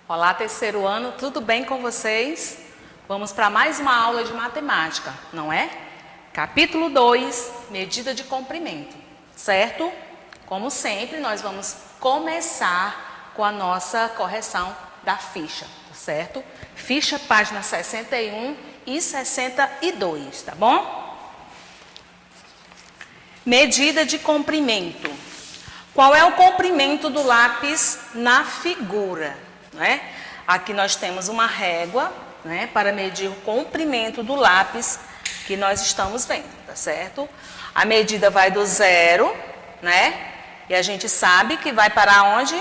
Olá, terceiro ano, tudo bem com vocês? Vamos para mais uma aula de matemática, não é? Capítulo 2, medida de comprimento, certo? Como sempre, nós vamos começar com a nossa correção da ficha, certo? Ficha, página 61 e 62, tá bom? Medida de comprimento. Qual é o comprimento do lápis na figura? Né? Aqui nós temos uma régua, né, para medir o comprimento do lápis que nós estamos vendo, tá certo? A medida vai do 0, né? E a gente sabe que vai para onde?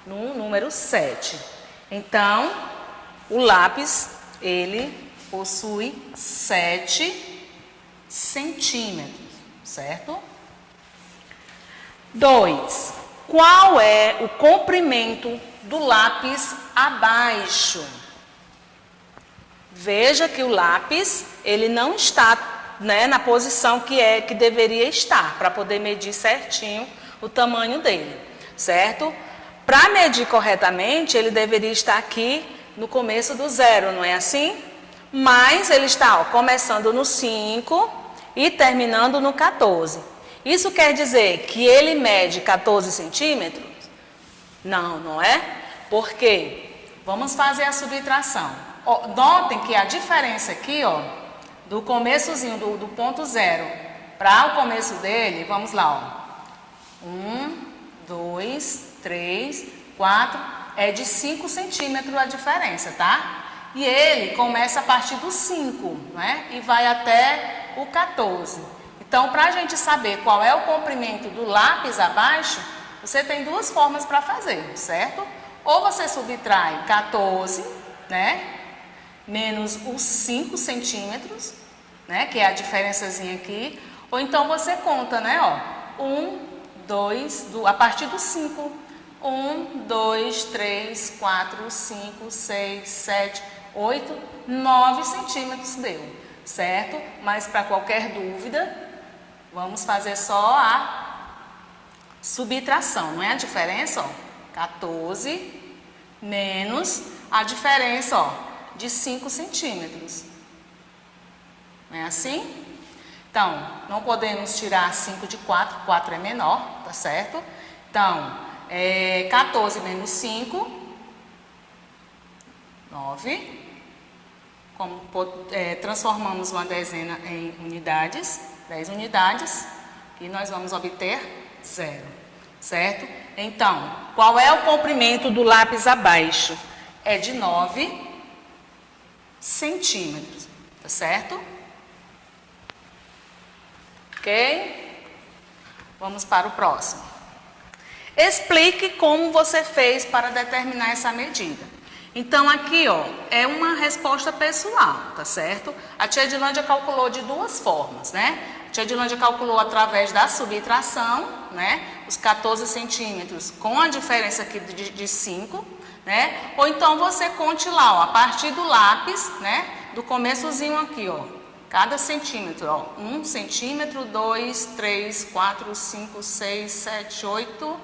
No número 7. Então, o lápis, ele possui 7 centímetros, certo? 2. Qual é o comprimento do lápis abaixo? Veja que o lápis, ele não está, né, na posição que deveria estar, para poder medir certinho o tamanho dele, certo? Para medir corretamente, ele deveria estar aqui no começo do 0, não é assim? Mas ele está, ó, começando no 5 e terminando no 14. Isso quer dizer que ele mede 14 centímetros? Não, não é? Por quê? Vamos fazer a subtração. Ó, notem que a diferença aqui, ó, do começozinho do ponto 0 para o começo dele, vamos lá, ó. 1, 2, 3, 4, é de 5 centímetros a diferença, tá? E ele começa a partir do 5, né? E vai até o 14. Então, para a gente saber qual é o comprimento do lápis abaixo, você tem duas formas para fazer, certo? Ou você subtrai 14, né? Menos os 5 centímetros, né? Que é a diferençazinha aqui. Ou então você conta, né? Ó, 1, 2, a partir do 5. 1, 2, 3, 4, 5, 6, 7, 8, 9 centímetros deu, certo? Mas para qualquer dúvida, vamos fazer só a subtração, não é a diferença, ó, 14 menos a diferença, ó, de 5 centímetros. Não é assim? Então, não podemos tirar 5 de 4, 4 é menor, tá certo? Então, 14 menos 5, 9. Como transformamos uma dezena em unidades, 10 unidades, e nós vamos obter 0, certo? Então, qual é o comprimento do lápis abaixo? É de 9 centímetros, tá certo? Ok? Vamos para o próximo. Explique como você fez para determinar essa medida. Então, aqui, ó, é uma resposta pessoal, tá certo? A tia Edilândia calculou de duas formas, né? A tia Edilândia calculou através da subtração, né? Os 14 centímetros com a diferença aqui de 5, né? Ou então você conte lá, ó, a partir do lápis, né? Do começozinho aqui, ó. Cada centímetro, ó. 1 centímetro, 2, 3, 4, 5, 6, 7, 8,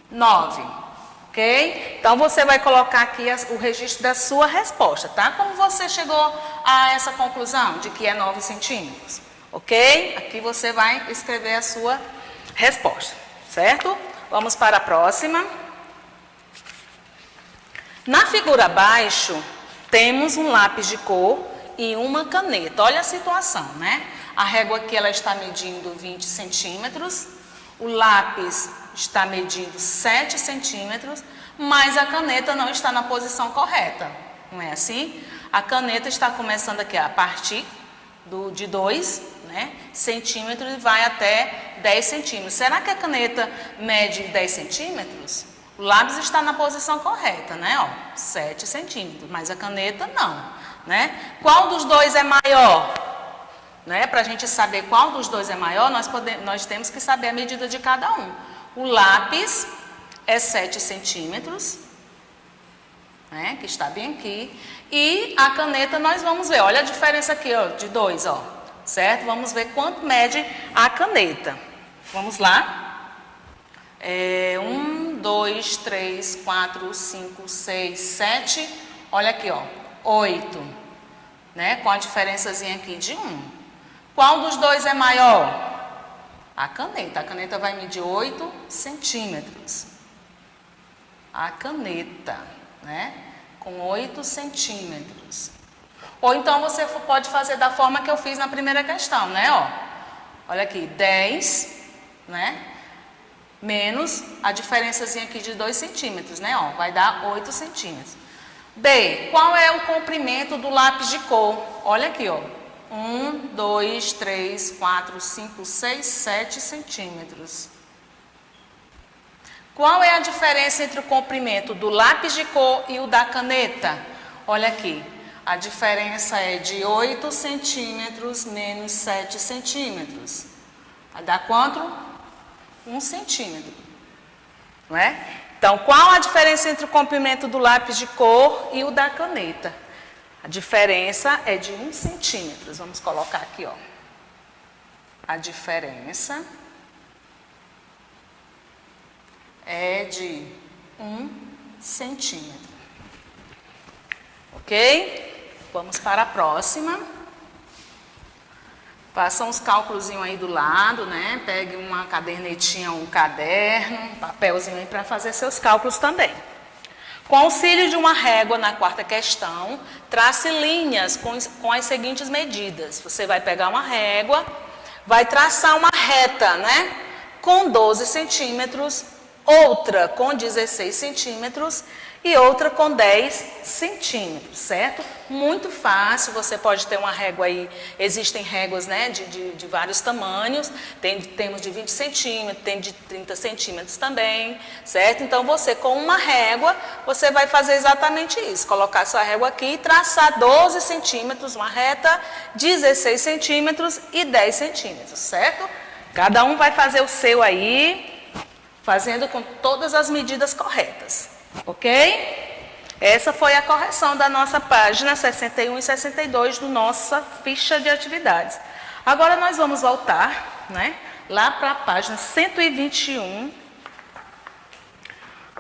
9. Ok? Então, você vai colocar aqui o registro da sua resposta, tá? Como você chegou a essa conclusão de que é 9 centímetros, ok? Aqui você vai escrever a sua resposta, certo? Vamos para a próxima. Na figura abaixo, temos um lápis de cor e uma caneta. Olha a situação, né? A régua aqui, ela está medindo 20 centímetros. O lápis está medindo 7 centímetros, mas a caneta não está na posição correta, não é assim? A caneta está começando aqui a partir de 2, né, centímetros e vai até 10 centímetros. Será que a caneta mede 10 centímetros? O lápis está na posição correta, né? Ó, 7 centímetros, mas a caneta não, né? Qual dos dois é maior? Né? Para a gente saber qual dos dois é maior, nós temos que saber a medida de cada um. O lápis é 7 centímetros, né? Que está bem aqui. E a caneta nós vamos ver, olha a diferença aqui, ó, de 2, ó, certo? Vamos ver quanto mede a caneta. Vamos lá. 1, 1, 2, 3, 4, 5, 6, 7. Olha aqui, ó, 8. Né? Com a diferençazinha aqui de 1. Qual dos dois é maior? A caneta. A caneta vai medir 8 centímetros. A caneta, né? Com 8 centímetros. Ou então você pode fazer da forma que eu fiz na primeira questão, né? Ó, olha aqui, 10, né? Menos a diferençazinha aqui de 2 centímetros, né? Ó, vai dar 8 centímetros. B, qual é o comprimento do lápis de cor? Olha aqui, ó. 1, 2, 3, 4, 5, 6, 7 centímetros. Qual é a diferença entre o comprimento do lápis de cor e o da caneta? Olha aqui, a diferença é de 8 centímetros menos 7 centímetros. Vai dar quanto? 1 centímetro. Não é? Então, qual a diferença entre o comprimento do lápis de cor e o da caneta? A diferença é de 1 centímetro. Vamos colocar aqui, ó. A diferença é de 1 centímetro. Ok? Vamos para a próxima. Façam uns cálculos aí do lado, né? Pegue uma cadernetinha, um caderno, um papelzinho aí para fazer seus cálculos também. Com auxílio de uma régua na quarta questão, trace linhas com as seguintes medidas. Você vai pegar uma régua, vai traçar uma reta, né? Com 12 centímetros, outra com 16 centímetros e outra com 10 centímetros, certo? Muito fácil, você pode ter uma régua aí, existem réguas, né, de vários tamanhos, temos de 20 centímetros, tem de 30 centímetros também, certo? Então, você com uma régua, você vai fazer exatamente isso, colocar sua régua aqui e traçar 12 centímetros, uma reta, 16 centímetros e 10 centímetros, certo? Cada um vai fazer o seu aí, fazendo com todas as medidas corretas, ok? Essa foi a correção da nossa página 61 e 62 do nossa ficha de atividades. Agora nós vamos voltar, né, lá para a página 121,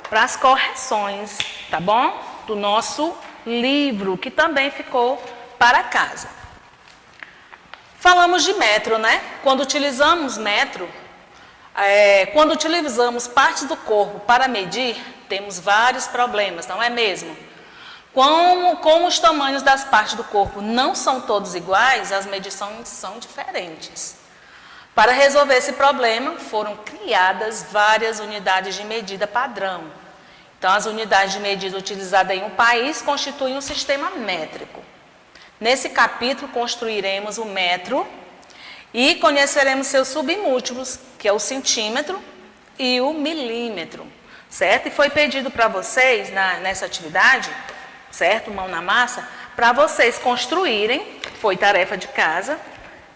para as correções, tá bom? Do nosso livro, que também ficou para casa. Falamos de metro, né? Quando utilizamos metro, quando utilizamos partes do corpo para medir, temos vários problemas, não é mesmo? Como os tamanhos das partes do corpo não são todos iguais, as medições são diferentes. Para resolver esse problema, foram criadas várias unidades de medida padrão. Então, as unidades de medida utilizadas em um país constituem um sistema métrico. Nesse capítulo, construiremos o metro e conheceremos seus submúltiplos, que é o centímetro e o milímetro, certo? E foi pedido para vocês, nessa atividade, certo? Mão na massa, para vocês construírem, foi tarefa de casa,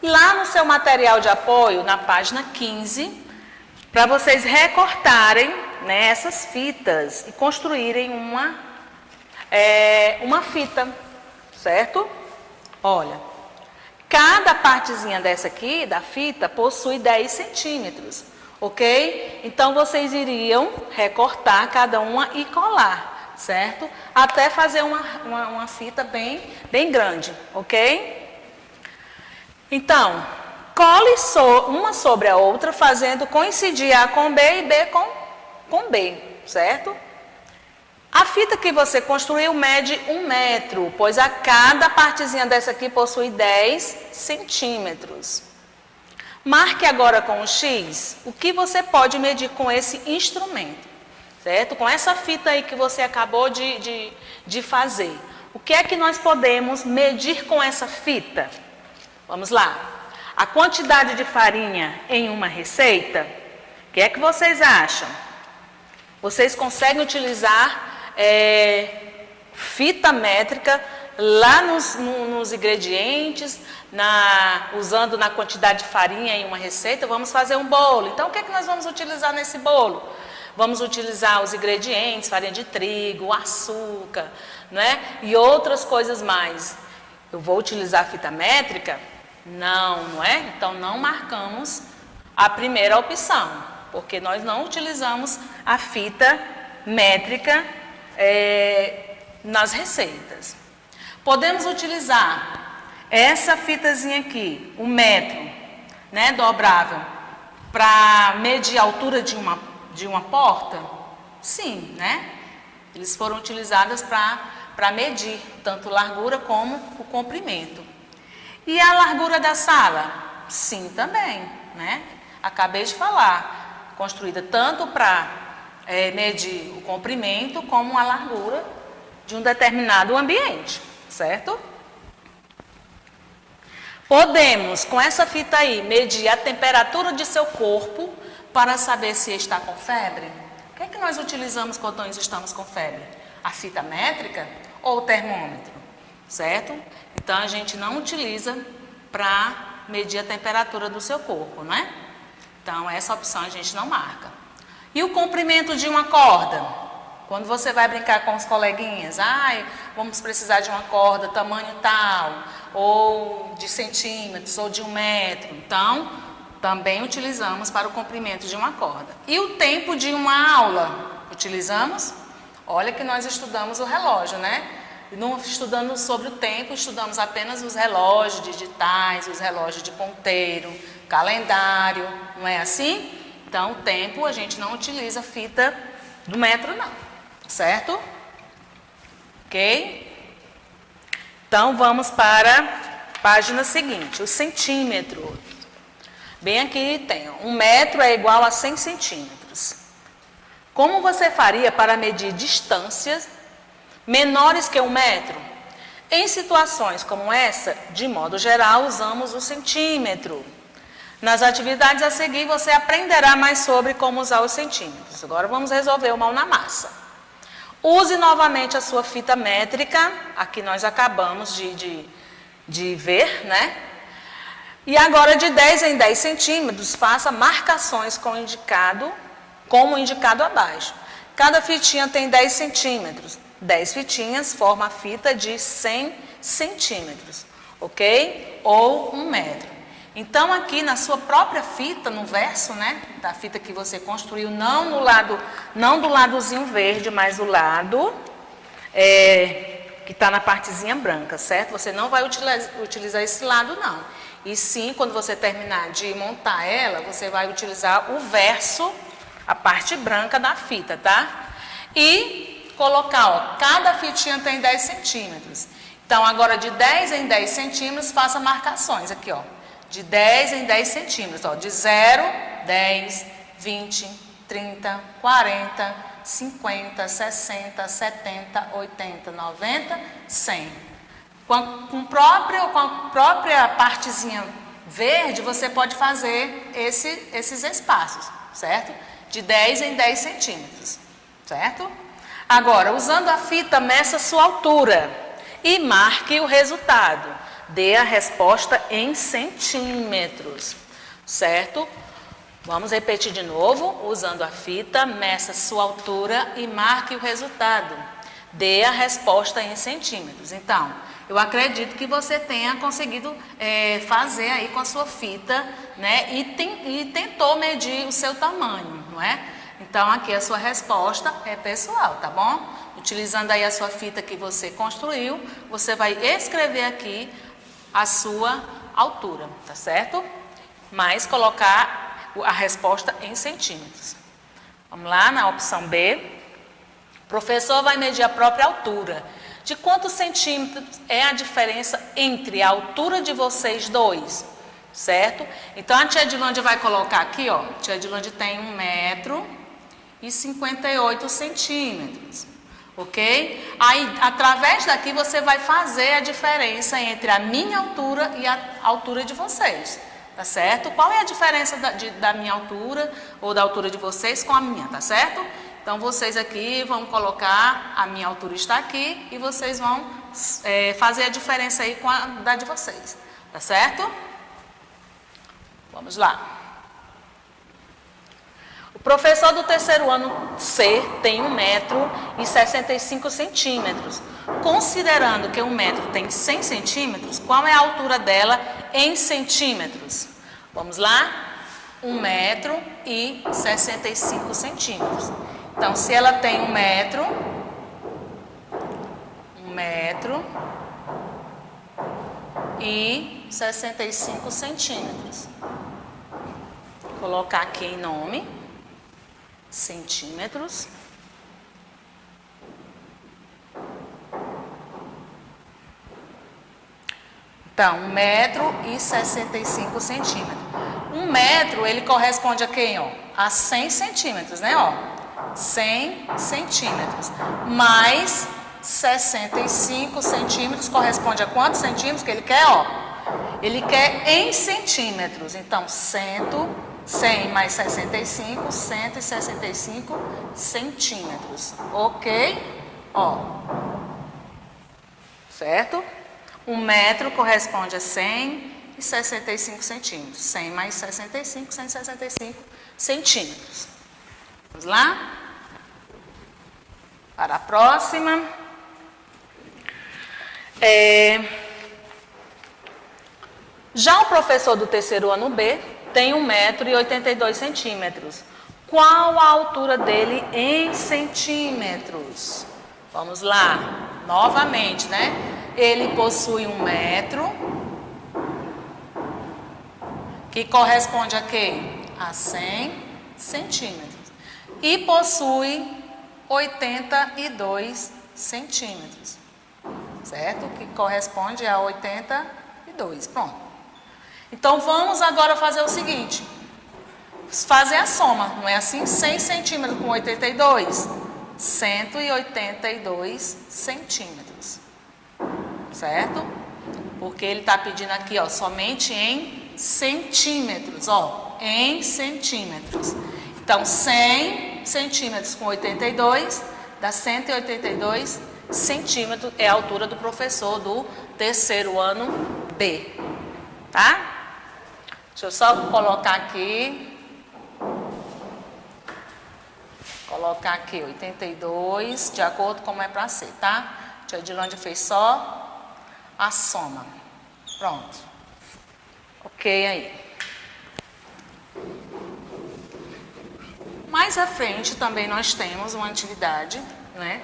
lá no seu material de apoio, na página 15, para vocês recortarem, né, essas fitas e construírem uma fita, certo? Olha, cada partezinha dessa aqui, da fita, possui 10 centímetros, ok? Então, vocês iriam recortar cada uma e colar, certo? Até fazer uma fita bem grande, ok? Então, cole uma sobre a outra, fazendo coincidir A com B e B com B, certo? A fita que você construiu mede 1 metro, pois a cada partezinha dessa aqui possui 10 centímetros. Marque agora com o X o que você pode medir com esse instrumento, certo? Com essa fita aí que você acabou de fazer. O que é que nós podemos medir com essa fita? Vamos lá. A quantidade de farinha em uma receita, o que é que vocês acham? Vocês conseguem utilizar fita métrica lá nos ingredientes, usando na quantidade de farinha em uma receita? Vamos fazer um bolo. Então, o que é que nós vamos utilizar nesse bolo? Vamos utilizar os ingredientes, farinha de trigo, açúcar, né? E outras coisas mais. Eu vou utilizar fita métrica? Não é? Então, não marcamos a primeira opção, porque nós não utilizamos a fita métrica nas receitas. Podemos utilizar essa fitazinha aqui, o metro, né, dobrável, para medir a altura de uma porta? Sim, né? Eles foram utilizados para medir tanto largura como o comprimento. E a largura da sala? Sim, também, né? Acabei de falar, construída tanto para medir o comprimento como a largura de um determinado ambiente, certo? Podemos, com essa fita aí, medir a temperatura de seu corpo para saber se está com febre. O que é que nós utilizamos quando nós estamos com febre? A fita métrica ou o termômetro, certo? Então, a gente não utiliza para medir a temperatura do seu corpo, não é? Então, essa opção a gente não marca. E o comprimento de uma corda? Quando você vai brincar com os coleguinhas, vamos precisar de uma corda tamanho tal, ou de centímetros, ou de 1 metro. Então, também utilizamos para o comprimento de uma corda. E o tempo de uma aula? Utilizamos? Olha que nós estudamos o relógio, né? Não estudando sobre o tempo, estudamos apenas os relógios digitais, os relógios de ponteiro, calendário, não é assim? Então, o tempo a gente não utiliza fita do metro, não, certo? Ok? Então, vamos para a página seguinte, o centímetro. Bem aqui tem, 1 metro é igual a 100 centímetros. Como você faria para medir distâncias menores que 1 metro? Em situações como essa, de modo geral, usamos o centímetro. Nas atividades a seguir, você aprenderá mais sobre como usar os centímetros. Agora vamos resolver o mão na massa. Use novamente a sua fita métrica, aqui nós acabamos de ver, né? E agora de 10 em 10 centímetros, faça marcações como indicado abaixo. Cada fitinha tem 10 centímetros. 10 fitinhas forma a fita de 100 centímetros, ok? Ou 1 metro. Então, aqui na sua própria fita, no verso, né, da fita que você construiu, não do ladozinho verde, mas do lado que está na partezinha branca, certo? Você não vai utilizar esse lado, não. E sim, quando você terminar de montar ela, você vai utilizar o verso, a parte branca da fita, tá? E colocar, cada fitinha tem 10 centímetros. Então, agora de 10 em 10 centímetros, faça marcações aqui, ó. De 10 em 10 centímetros, ó, de 0, 10, 20, 30, 40, 50, 60, 70, 80, 90, 100. Com a própria partezinha verde, você pode fazer esses espaços, certo? De 10 em 10 centímetros, certo? Agora, usando a fita, meça sua altura e marque o resultado. Dê a resposta em centímetros, certo? Vamos repetir de novo. Usando a fita, meça sua altura e marque o resultado. Dê a resposta em centímetros. Então, eu acredito que você tenha conseguido fazer aí com a sua fita, né? E tentou medir o seu tamanho, não é? Então, aqui a sua resposta é pessoal, tá bom? Utilizando aí a sua fita que você construiu, você vai escrever aqui a sua altura, tá certo? Mas colocar a resposta em centímetros. Vamos lá na opção B. O professor vai medir a própria altura. De quantos centímetros é a diferença entre a altura de vocês dois? Certo? Então a tia Edilândia vai colocar aqui, ó. A tia Edilândia tem 1 metro e 58 centímetros. Ok? Aí, através daqui, você vai fazer a diferença entre a minha altura e a altura de vocês. Tá certo? Qual é a diferença da minha altura ou da altura de vocês com a minha, tá certo? Então, vocês aqui vão colocar, a minha altura está aqui, e vocês vão fazer a diferença aí com a da de vocês. Tá certo? Vamos lá. O professor do terceiro ano C tem 1 metro e 65 centímetros. Considerando que 1 metro tem 100 centímetros, qual é a altura dela em centímetros? Vamos lá? 1,65 m. Então, se ela tem 1 metro e 65 centímetros. Vou colocar aqui em nome, centímetros. Então, 1,65 m. 1 metro, ele corresponde a quem, ó? A 100 centímetros, né, ó? 100 centímetros. Mais 65 centímetros corresponde a quantos centímetros que ele quer, ó? Ele quer em centímetros. Então, 100 mais 65, 165 centímetros. Ok? Ó. Certo? 1 metro corresponde a 165 centímetros. 100 mais 65, 165 centímetros. Vamos lá? Para a próxima. Já o professor do terceiro ano B tem 1,82 m. Qual a altura dele em centímetros? Vamos lá, novamente, né? Ele possui 1 metro, que corresponde a quê? A 100 centímetros. E possui 82 centímetros, certo? Que corresponde a 82, pronto. Então, vamos agora fazer o seguinte, fazer a soma, não é assim? 100 centímetros com 82, 182 centímetros, certo? Porque ele está pedindo aqui, ó, somente em centímetros, ó, em centímetros. Então, 100 centímetros com 82, dá 182 centímetros, é a altura do professor do terceiro ano B, tá? Deixa eu só colocar aqui, 82, de acordo com como é para ser, tá? A tia Edilândia fez só a soma. Pronto. Ok aí. Mais à frente também nós temos uma atividade, né?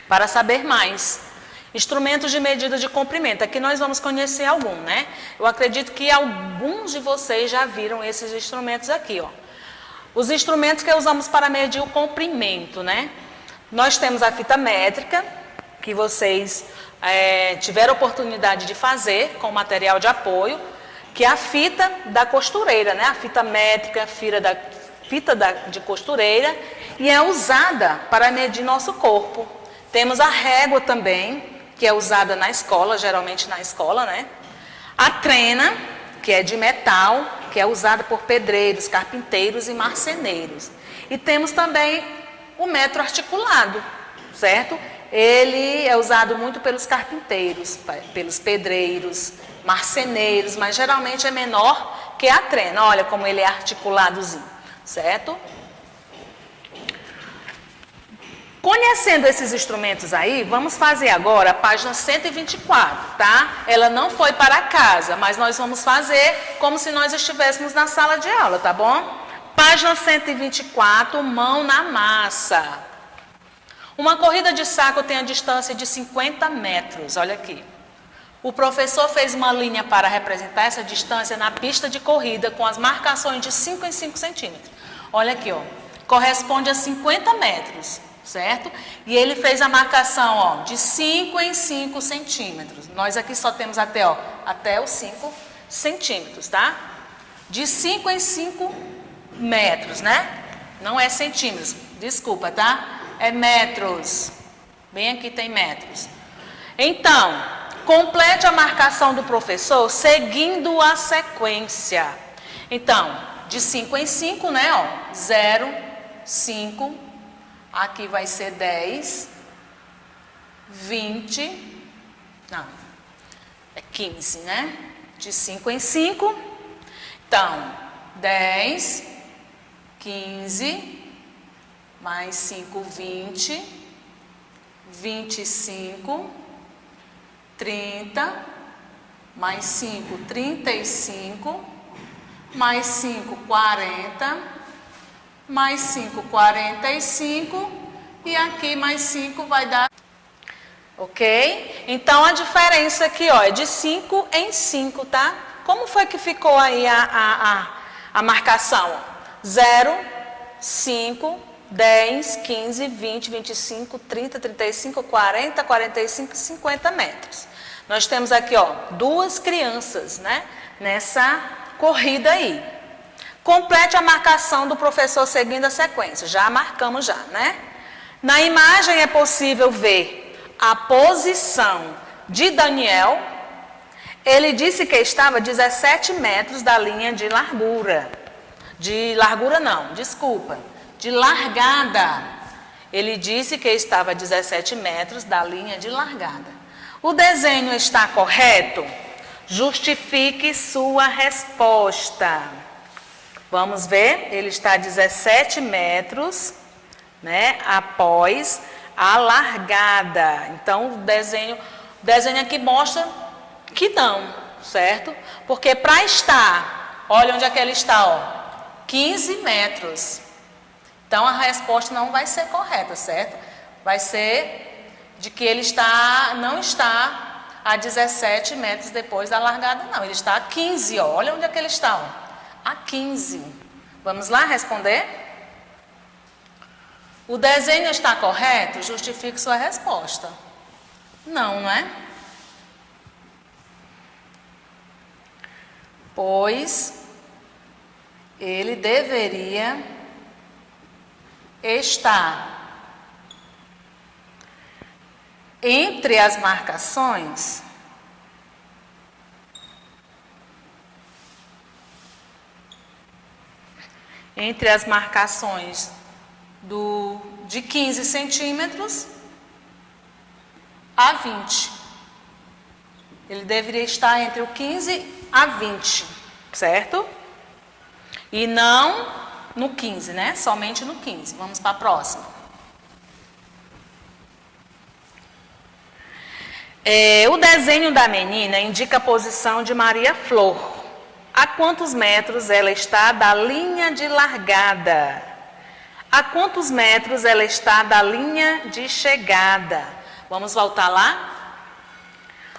Para saber mais. Instrumentos de medida de comprimento. Aqui nós vamos conhecer algum, né? Eu acredito que alguns de vocês já viram esses instrumentos aqui, ó. Os instrumentos que usamos para medir o comprimento, né? Nós temos a fita métrica, que vocês tiveram oportunidade de fazer com material de apoio, que é a fita da costureira, né? A fita métrica, fita de costureira, e é usada para medir nosso corpo. Temos a régua também, que é usada na escola, geralmente na escola, né? A trena, que é de metal, que é usada por pedreiros, carpinteiros e marceneiros. E temos também o metro articulado, certo? Ele é usado muito pelos carpinteiros, pelos pedreiros, marceneiros, mas geralmente é menor que a trena. Olha como ele é articuladozinho, certo? Conhecendo esses instrumentos aí, vamos fazer agora a página 124, tá? Ela não foi para casa, mas nós vamos fazer como se nós estivéssemos na sala de aula, tá bom? Página 124, mão na massa. Uma corrida de saco tem a distância de 50 metros, olha aqui. O professor fez uma linha para representar essa distância na pista de corrida com as marcações de 5 em 5 centímetros. Olha aqui, ó, corresponde a 50 metros. Certo? E ele fez a marcação, ó, de 5 em 5 centímetros. Nós aqui só temos até os 5 centímetros, tá? De 5 em 5 metros, né? Não é centímetros, desculpa, tá? É metros. Bem aqui tem metros. Então, complete a marcação do professor seguindo a sequência. Então, de 5 em 5, né, ó, 0, 5, aqui vai ser 10, 20, não, é 15, né? De 5 em 5. Então, 10, 15, mais 5, 20, 25, 30, mais 5, 35, mais 5, 40, mais 5, 45, e aqui mais 5 vai dar... Ok? Então, a diferença aqui, ó, é de 5 em 5, tá? Como foi que ficou aí a marcação? 0, 5, 10, 15, 20, 25, 30, 35, 40, 45 e 50 metros. Nós temos aqui, ó, 2 crianças, né? Nessa corrida aí. Complete a marcação do professor seguindo a sequência. Já marcamos já, né? Na imagem é possível ver a posição de Daniel. Ele disse que estava 17 metros da linha de largura. De largura não, desculpa. De largada. Ele disse que estava 17 metros da linha de largada. O desenho está correto? Justifique sua resposta. Vamos ver, ele está 17 metros, né, após a largada. Então, o desenho aqui mostra que não, certo? Porque para estar, olha onde é que ele está, ó, 15 metros. Então, a resposta não vai ser correta, certo? Vai ser de que ele não está a 17 metros depois da largada, não. Ele está a 15, ó. Olha onde é que ele está, ó. A 15. Vamos lá responder? O desenho está correto? Justifique sua resposta. Não, não é? Pois ele deveria estar entre as marcações de 15 centímetros a 20. Ele deveria estar entre o 15 a 20, certo? E não no 15, né? Somente no 15. Vamos para a próxima. O desenho da menina indica a posição de Maria Flor. A quantos metros ela está da linha de largada? A quantos metros ela está da linha de chegada? Vamos voltar lá?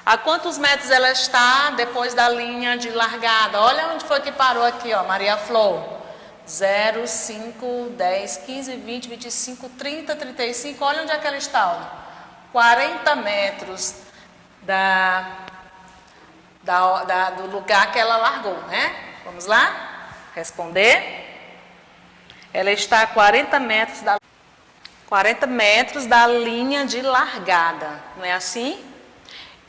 A quantos metros ela está depois da linha de largada? Olha onde foi que parou aqui, ó, Maria Flor. 0, 5, 10, 15, 20, 25, 30, 35. Olha onde é que ela está, ó. 40 metros do lugar que ela largou, né? Vamos lá? Responder. Ela está a 40 metros da linha de largada, não é assim?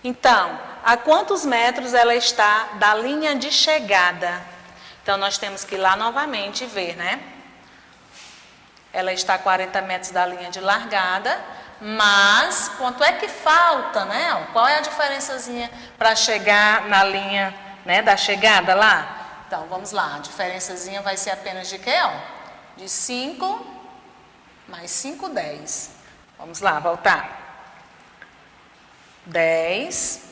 Então, a quantos metros ela está da linha de chegada? Então, nós temos que ir lá novamente e ver, né? Ela está a 40 metros da linha de largada, mas quanto é que falta, né? Qual é a diferençazinha para chegar na linha, né, da chegada lá? Então, vamos lá. A diferençazinha vai ser apenas de quê, ó? De 5 mais 5, 10. Vamos lá, voltar. 10.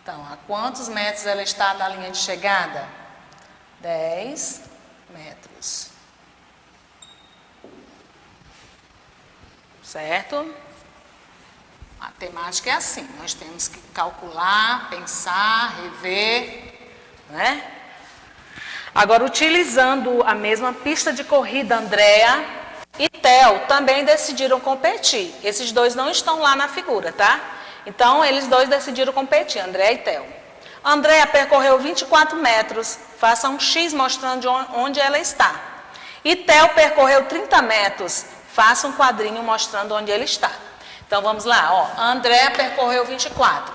Então, a quantos metros ela está da linha de chegada? 10 metros. Certo? A matemática é assim, nós temos que calcular, pensar, rever, né? Agora, utilizando a mesma pista de corrida, Andréa e Theo também decidiram competir. Esses dois não estão lá na figura, tá? Então, eles dois decidiram competir, Andréa e Theo. Andréa percorreu 24 metros, faça um X mostrando onde ela está. E Theo percorreu 30 metros, faça um quadrinho mostrando onde ele está. Então, vamos lá, ó. Andréa percorreu 24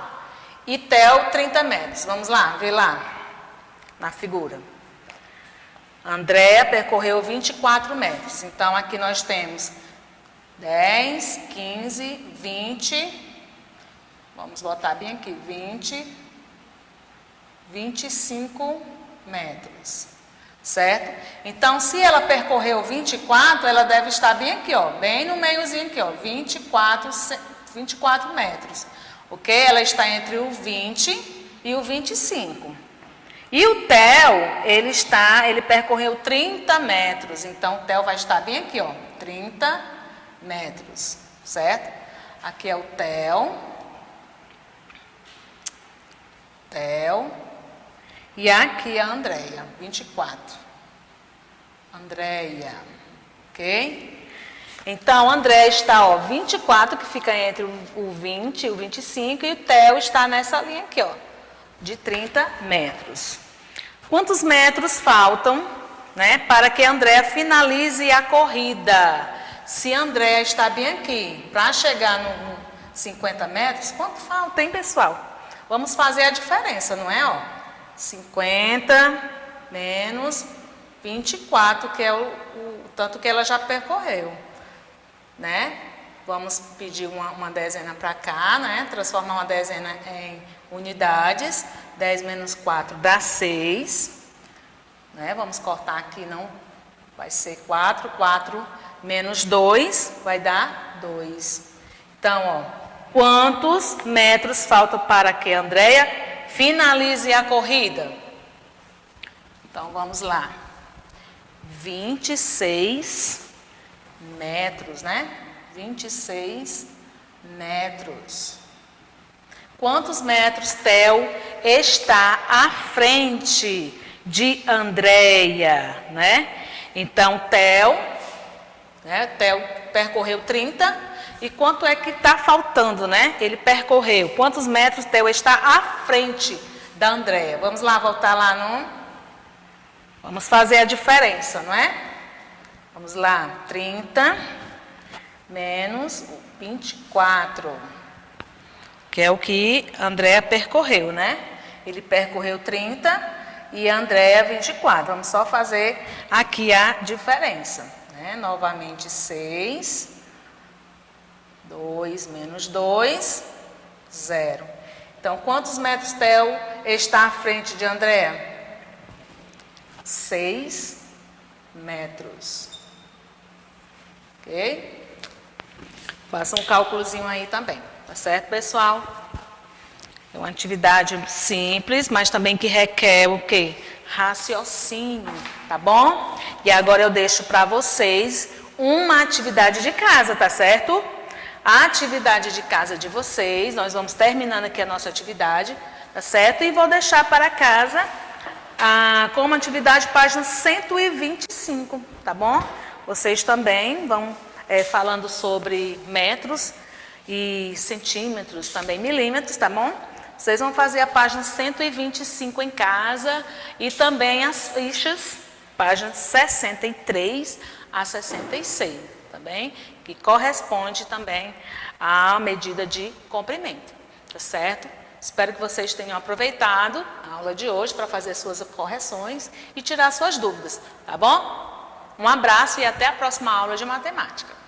e Theo 30 metros. Vamos lá, vê lá na figura. Andréa percorreu 24 metros. Então, aqui nós temos 10, 15, 20. Vamos botar bem aqui, 20, 25 metros. Certo? Então, se ela percorreu 24, ela deve estar bem aqui, ó, bem no meiozinho aqui, ó, 24 metros. Ok? Ela está entre o 20 e o 25. E o Theo, ele percorreu 30 metros. Então, o Theo vai estar bem aqui, ó, 30 metros, certo? Aqui é o Theo. E aqui a Andréia, 24. Andréia, ok? Então, André está, ó, 24, que fica entre o 20 e o 25, e o Theo está nessa linha aqui, ó, de 30 metros. Quantos metros faltam, né, para que André finalize a corrida? Se André está bem aqui, para chegar no 50 metros, quanto falta, hein, pessoal? Vamos fazer a diferença, não é, ó? 50 menos 24, que é o tanto que ela já percorreu, né? Vamos pedir uma dezena para cá, né? Transformar uma dezena em unidades. 10 menos 4 dá 6. Né? Vamos cortar aqui, não vai ser 4. 4 menos 2 vai dar 2. Então, ó, quantos metros faltam para que a Andréia finalize a corrida? Então, vamos lá. 26 metros, né? 26 metros. Quantos metros Theo está à frente de Andréia, né? Então, Theo percorreu 30. E quanto é que está faltando, né? Ele percorreu. Quantos metros Theo está à frente da Andréia? Vamos lá, voltar lá no... Vamos fazer a diferença, não é? Vamos lá. 30 menos 24. Que é o que a Andréia percorreu, né? Ele percorreu 30 e a Andréia 24. Vamos só fazer aqui a diferença, né? Novamente 6, 2 menos 2, 0. Então, quantos metros Theo está à frente de Andréia? 6 metros. Ok? Faça um cálculozinho aí também. Tá certo, pessoal? É uma atividade simples, mas também que requer o quê? Raciocínio, tá bom? E agora eu deixo para vocês uma atividade de casa, tá certo? A atividade de casa de vocês, nós vamos terminando aqui a nossa atividade, tá certo? E vou deixar para casa como atividade página 125, tá bom? Vocês também vão falando sobre metros e centímetros, também milímetros, tá bom? Vocês vão fazer a página 125 em casa e também as fichas, páginas 63 a 66, tá bem? Que corresponde também à medida de comprimento, tá certo? Espero que vocês tenham aproveitado a aula de hoje para fazer suas correções e tirar suas dúvidas, tá bom? Um abraço e até a próxima aula de matemática.